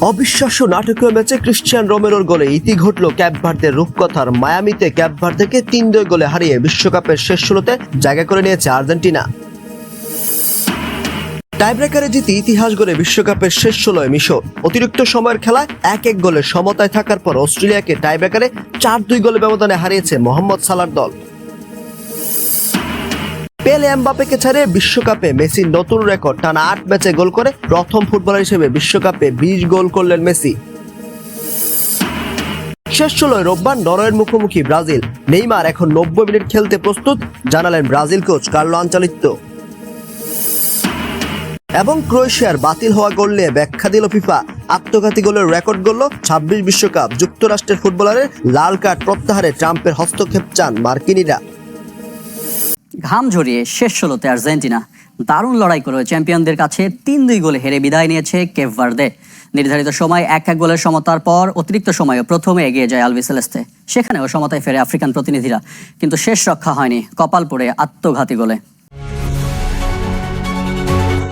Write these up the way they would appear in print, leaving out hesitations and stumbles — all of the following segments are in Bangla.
অবিশ্বাস্য নাটকীয় ম্যাচে ক্রিশ্চিয়ান রোমেরোর গোলে ইতি ঘটল ক্যাপ ভার্দের রূপকথার। মায়ামিতে ক্যাপ ভার্দেকে ৩-২ গোলে হারিয়ে বিশ্বকাপের শেষ ১৬তে জায়গা করে নিয়েছে আর্জেন্টিনা। টাইব্রেকারে জিতে ইতিহাস গড়ে বিশ্বকাপের শেষ ১৬য় মিশর। অতিরিক্ত সময়ের খেলায় ১-১ গোলে সমতায় থাকার পর অস্ট্রেলিয়াকে টাইব্রেকারে ৪-২ গোলে ব্যবধানে হারিয়েছে মোহাম্মদ সালার দল। পেলে এমবাপ্পেকে ছাড়িয়ে বিশ্বকাপে মেসির নতুন রেকর্ড, টানা ৮ ম্যাচে গোল করে প্রথম ফুটবলার হিসেবে বিশ্বকাপে ২০ গোল করলেন মেসি। শেষ ১৬য় রোববার নরওয়ের মুখোমুখি ব্রাজিল। নেইমার এখন ৯০ মিনিট খেলতে প্রস্তুত, জানালেন ব্রাজিল কোচ কার্লো আনচেলত্তি। এবং ক্রোয়েশিয়ার বাতিল হওয়া গোল নিয়ে ব্যাখ্যা দিল ফিফা। আত্মঘাতী গোলের রেকর্ড গড়ল ২৬ বিশ্বকাপ। যুক্তরাষ্ট্রের ফুটবলারের লাল কার্ড প্রত্যাহারে ট্রাম্পের হস্তক্ষেপ চান মার্কিনিরা। ঘাম ঝরিয়ে শেষ ১৬তে আর্জেন্টিনা দারুণ লড়াই করে চ্যাম্পিয়নদের কাছে ৩-২ গোলে হেরে বিদায় নিয়েছে কেপ ভার্দে। নির্ধারিত সময় ১-১ গোলের সমতার পর অতিরিক্ত সময়ে প্রথমে এগিয়ে যায় আলবিসেলেস্তে। সেখানেও সমতায় ফেরে আফ্রিকান প্রতিনিধিরা, কিন্তু শেষ রক্ষা হয়নি, কপাল পড়ে আত্মঘাতী গোলে।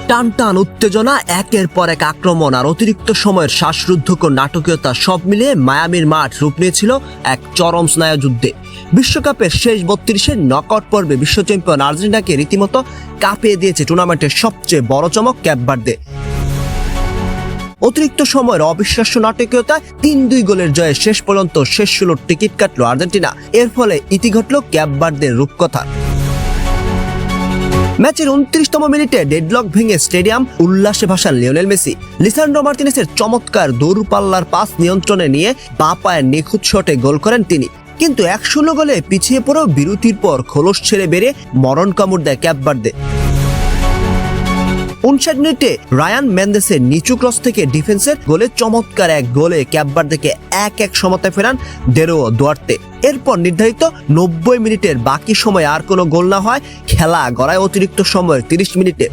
টান টান উত্তেজনা, একের পর এক আক্রমণ আর অতিরিক্ত সময়ের শ্বাসরুদ্ধকর নাটকীয়তা সব মিলিয়ে মায়ামির মাঠ রূপ নিয়েছিল এক চরম স্নায়ুযুদ্ধে। বিশ্বকাপের শেষ ৩২-এর নকআউট পর্বে বিশ্ব চ্যাম্পিয়ন আর্জেন্টিনাকে রীতিমতো কাঁপিয়ে দিয়েছে টুর্নামেন্টের সবচেয়ে বড় চমক ক্যাপ ভার্দে। অতিরিক্ত সময়ের অবিশ্বাস্য নাটকীয়তা ৩-২ গোলের জয়ে শেষ পর্যন্ত শেষ ১৬ টিকিট কাটল আর্জেন্টিনা। এর ফলে ইতি ঘটল ক্যাপ ভার্দের রূপকথা। ম্যাচের ২৯তম মিনিটে ডেডলক ভেঙে স্টেডিয়াম উল্লাসে ভাসান লিওনেল মেসি। লিসান্ড্রো মার্তিনেসের চমৎকার দূরপাল্লার পাস নিয়ন্ত্রণে নিয়ে বাঁ পায়ের নিখুঁত শটে গোল করেন তিনি। কিন্তু ১-০ গোলে পিছিয়ে পড়েও বিরতির পর খোলস ছেড়ে বেরিয়ে মরণ কামড় দেয় ক্যাপ ভার্দে। ৫৯ মিনিটে রায়ান মেন্দেসের নিচু ক্রস থেকে ডিফেন্সের গোলে চমৎকার এক গোলে ক্যাপ ভার্দেকে ১-১ সমতায় ফেরান ডেরো দুয়ার্তে। এরপর নির্ধারিত ৯০ মিনিটের বাকি সময় আর কোনো গোল না হয়, খেলা গড়ায় অতিরিক্ত সময়ের ৩০ মিনিটে।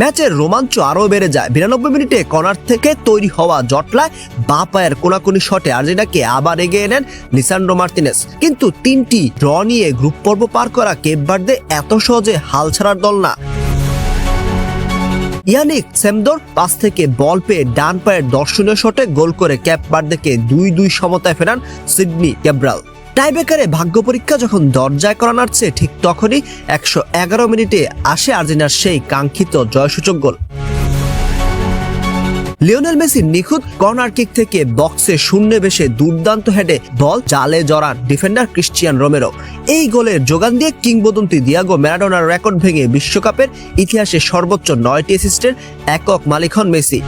ম্যাচের রোমাঞ্চ আরও বেড়ে যায়। ৯২ মিনিটে কর্নার থেকে তৈরি হওয়া জটলায় বাঁ পায়ের কোনাকুনি শটে আর্জেন্টিনাকে আবার এগিয়ে নেন লিসান্ড্রো মার্তিনেস। কিন্তু ৩টি ড্র নিয়ে গ্রুপ পর্ব পার করা কেপ ভার্দে এত সহজে হাল ছাড়ার দল না। ইয়ানিক সেমদোর পাস থেকে বল পেয়ে ডান পায়ের দর্শনীয় শটে গোল করে ক্যাপ ভার্দেকে ২-২ সমতায় ফেরান সিডনি ক্যাব্রাল। টাইব্রেকারে ভাগ্য পরীক্ষা যখন দরজায় করা নাড়ছে, ঠিক তখনই ১১১ মিনিটে আসে আর্জেন্টিনার সেই কাঙ্ক্ষিত জয়সূচক গোল। লিওনেল মেসির নিখুঁত কর্নার কিক থেকে বক্সে শূন্যে ভেসে দুর্দান্ত হেডে বল জালে জড়ান ডিফেন্ডার ক্রিশ্চিয়ান রোমেরো। এই গোলের যোগান দিয়ে কিংবদন্তি দিয়াগো ম্যারাডোনার রেকর্ড ভেঙে বিশ্বকাপের ইতিহাসে সর্বোচ্চ ৯টি অ্যাসিস্টের একক মালিক হন মেসি।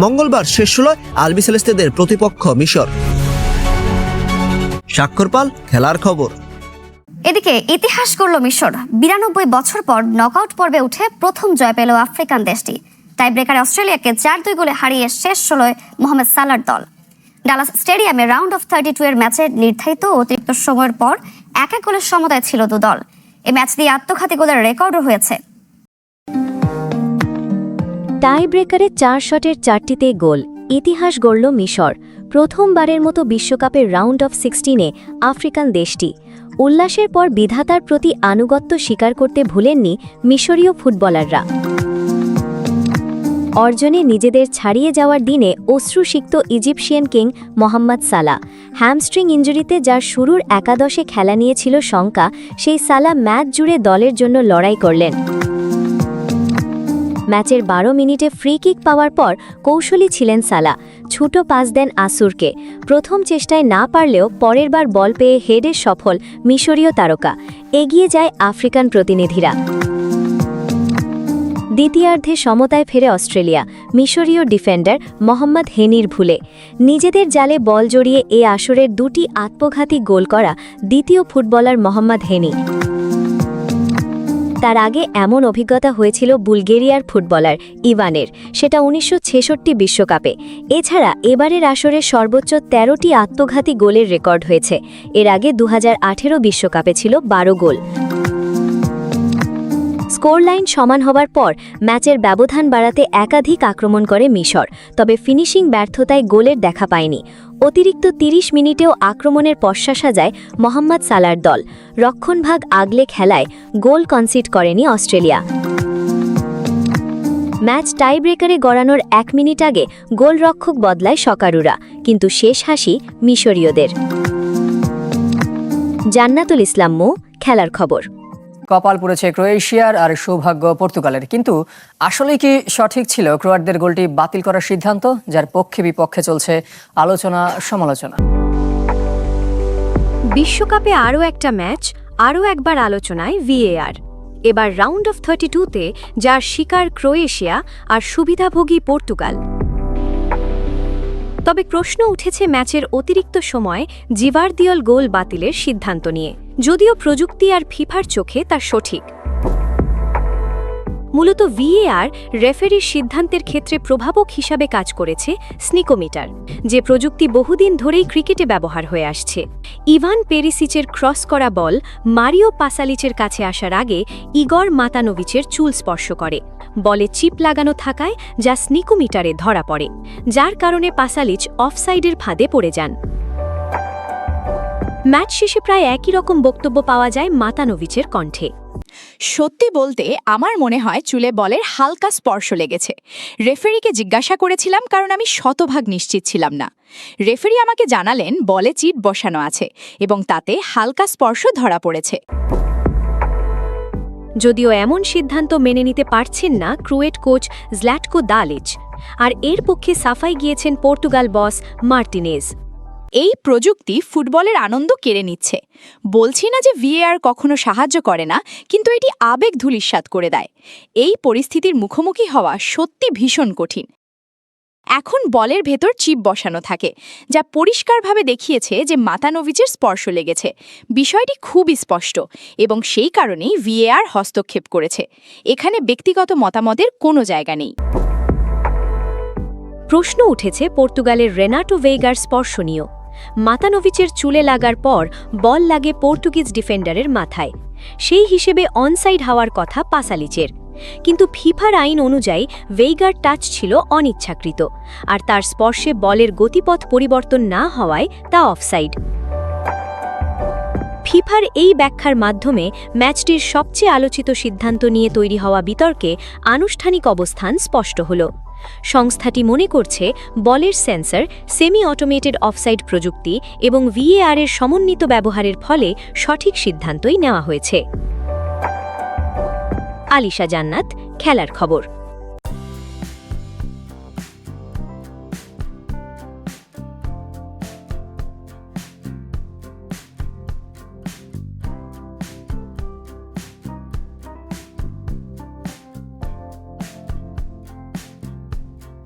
মঙ্গলবার শেষ ১৬ আলবিসেলেস্তেদের প্রতিপক্ষ মিশর। স্বাক্ষরপাল, খেলার খবর। এদিকে ইতিহাস গড়ল মিশর। ৯২ বছর পর নকআউট পর্বে উঠে প্রথম জয় পেল আফ্রিকান দেশটি। টাইব্রেকারে অস্ট্রেলিয়াকে ৪-২ গোলে হারিয়ে শেষ ১৬য় মোহাম্মদ সালার দল। ডালাস স্টেডিয়ামে রাউন্ড অফ 32 এর ম্যাচে নির্ধারিত অতিরিক্ত সময়ের পর ১-১ গোলের সমতায় ছিল দু দল। এই ম্যাচ দিয়ে আত্মঘাতী গোলের রেকর্ডও হয়েছে। টাই ব্রেকারে ৪ শটের ৪টিতে গোল, ইতিহাস গড়ল মিশর। প্রথমবারের মতো বিশ্বকাপের রাউন্ড অফ 16-এ আফ্রিকান দেশটি। উল্লাসের পর বিধাতার প্রতি আনুগত্য স্বীকার করতে ভুলেননি মিশরীয় ফুটবলাররা। অর্জনে নিজেদের ছাড়িয়ে যাওয়ার দিনে অশ্রুসিক্ত ইজিপশিয়ান কিং মোহাম্মদ সালা। হ্যামস্ট্রিং ইঞ্জুরিতে যার শুরুর একাদশে খেলা নিয়েছিল শঙ্কা, সেই সালা ম্যাচ জুড়ে দলের জন্য লড়াই করলেন। ম্যাচের ১২ মিনিটে ফ্রি কিক পাওয়ার পর কৌশলী ছিলেন সালা। ছুটো পাস দেন আসুরকে। প্রথম চেষ্টায় না পারলেও পরের বার বল পেয়ে হেডে সফল মিশরীয় তারকা। এগিয়ে যায় আফ্রিকান প্রতিনিধিরা। দ্বিতীয়ার্ধে সমতায় ফেরে অস্ট্রেলিয়া। মিশরীয় ডিফেন্ডার মোহাম্মদ হেনির ভুলে নিজেদের জালে বল জড়িয়ে এ আসরের ২টি আত্মঘাতী গোল করা দ্বিতীয় ফুটবলার মোহাম্মদ হেনি। তার আগে এমন অভিজ্ঞতা হয়েছিল বুলগেরিয়ার ফুটবলার ইভানের, সেটা ১৯৬৬ বিশ্বকাপে। এছাড়া এবারের আসরে সর্বোচ্চ ১৩টি আত্মঘাতী গোলের রেকর্ড হয়েছে। এর আগে ২০১৮ বিশ্বকাপে ছিল ১২ গোল। স্কোর লাইন সমান হবার পর ম্যাচের ব্যবধান বাড়াতে একাধিক আক্রমণ করে মিশর, তবে ফিনিশিং ব্যর্থতায় গোলের দেখা পায়নি। অতিরিক্ত ৩০ মিনিটেও আক্রমণের পশ্চা সাজায় মোহাম্মদ সালার দল। রক্ষণভাগ আগলে খেলায় গোল কনসিড করেনি অস্ট্রেলিয়া। ম্যাচ টাইব্রেকারে গড়ানোর 1 মিনিট আগে গোলরক্ষক বদলায় সকারুরা, কিন্তু শেষ হাসি মিশরীয়দের। জান্নাতুল ইসলাম মো, খেলার খবর। কপাল পড়েছে ক্রোয়েশিয়ার আর সৌভাগ্য পর্তুগালের, কিন্তু আসলে কি সঠিক ছিল ক্রোয়াটদের গোলটি বাতিল করার সিদ্ধান্ত, যার পক্ষে বিপক্ষে চলছে আলোচনা সমালোচনা? বিশ্বকাপে আরও একটা ম্যাচ, আরও একবার আলোচনায় VAR। এবার রাউন্ড অফ 32-তে, যার শিকার ক্রোয়েশিয়া আর সুবিধাভোগী পর্তুগাল। তবে প্রশ্ন উঠেছে ম্যাচের অতিরিক্ত সময় জিভারদিওল গোল বাতিলের সিদ্ধান্ত নিয়ে, যদিও প্রযুক্তি আর ফিফার চোখে তা সঠিক। মূলত VAR রেফারির সিদ্ধান্তের ক্ষেত্রে প্রভাবক হিসাবে কাজ করেছে স্নিকোমিটার, যে প্রযুক্তি বহুদিন ধরেই ক্রিকেটে ব্যবহার হয়ে আসছে। ইভান পেরিসিচের ক্রস করা বল মারিও পাসালিচের কাছে আসার আগে ইগর মাতানোভিচের চুল স্পর্শ করে, বলে চিপ লাগানো থাকায় যা স্নিকোমিটারে ধরা পড়ে, যার কারণে পাসালিচ অফসাইডের ফাঁদে পড়ে যান। ম্যাচ শেষে প্রায় একই রকম বক্তব্য পাওয়া যায় মাতানোভিচের কণ্ঠে। সত্যি বলতে আমার মনে হয় চুলে বলের হালকা স্পর্শ লেগেছে। রেফারিকে জিজ্ঞাসা করেছিলাম কারণ আমি শতভাগ নিশ্চিত ছিলাম না। রেফারি আমাকে জানালেন বলে চিট বসানো আছে এবং তাতে হালকা স্পর্শ ধরা পড়েছে। যদিও এমন সিদ্ধান্ত মেনে নিতে পারছেন না ক্রোয়েট কোচ জ্লাটকো দালিচ, আর এর পক্ষে সাফাই গিয়েছেন পর্তুগাল বস মার্টিনেজ। এই প্রযুক্তি ফুটবলের আনন্দ কেড়ে নিচ্ছে। বলছি না যে VAR কখনো সাহায্য করে না, কিন্তু এটি আবেগ ধূলিসাৎ করে দেয়। এই পরিস্থিতির মুখোমুখি হওয়া সত্যি ভীষণ কঠিন। এখন বলের ভেতর চিপ বসানো থাকে, যা পরিষ্কারভাবে দেখিয়েছে যে মাতানোভিচের স্পর্শ লেগেছে। বিষয়টি খুবই স্পষ্ট এবং সেই কারণেই VAR হস্তক্ষেপ করেছে। এখানে ব্যক্তিগত মতামতের কোনো জায়গা নেই। প্রশ্ন উঠেছে পর্তুগালের রেনাটো ভেইগার স্পর্শ নিয়েও। মাতানোভিচের চুলে লাগার পর বল লাগে পর্তুগিজ ডিফেন্ডারের মাথায়, সেই হিসেবে অনসাইড হওয়ার কথা পাসালিচের। কিন্তু ফিফার আইন অনুযায়ী ভেইগার টাচ ছিল অনিচ্ছাকৃত, আর তার স্পর্শে বলের গতিপথ পরিবর্তন না হওয়ায় তা অফসাইড। ফিফার এই ব্যাখ্যার মাধ্যমে ম্যাচটির সবচেয়ে আলোচিত সিদ্ধান্ত নিয়ে তৈরি হওয়া বিতর্কে আনুষ্ঠানিক অবস্থান স্পষ্ট হল। সংস্থাটি মনে করছে বলের সেন্সর, সেমি অটোমেটেড অফসাইড প্রযুক্তি এবং VAR এর সমন্বিত ব্যবহারের ফলে সঠিক সিদ্ধান্তই নেওয়া হয়েছে। আলিশা জান্নাত, খেলার খবর।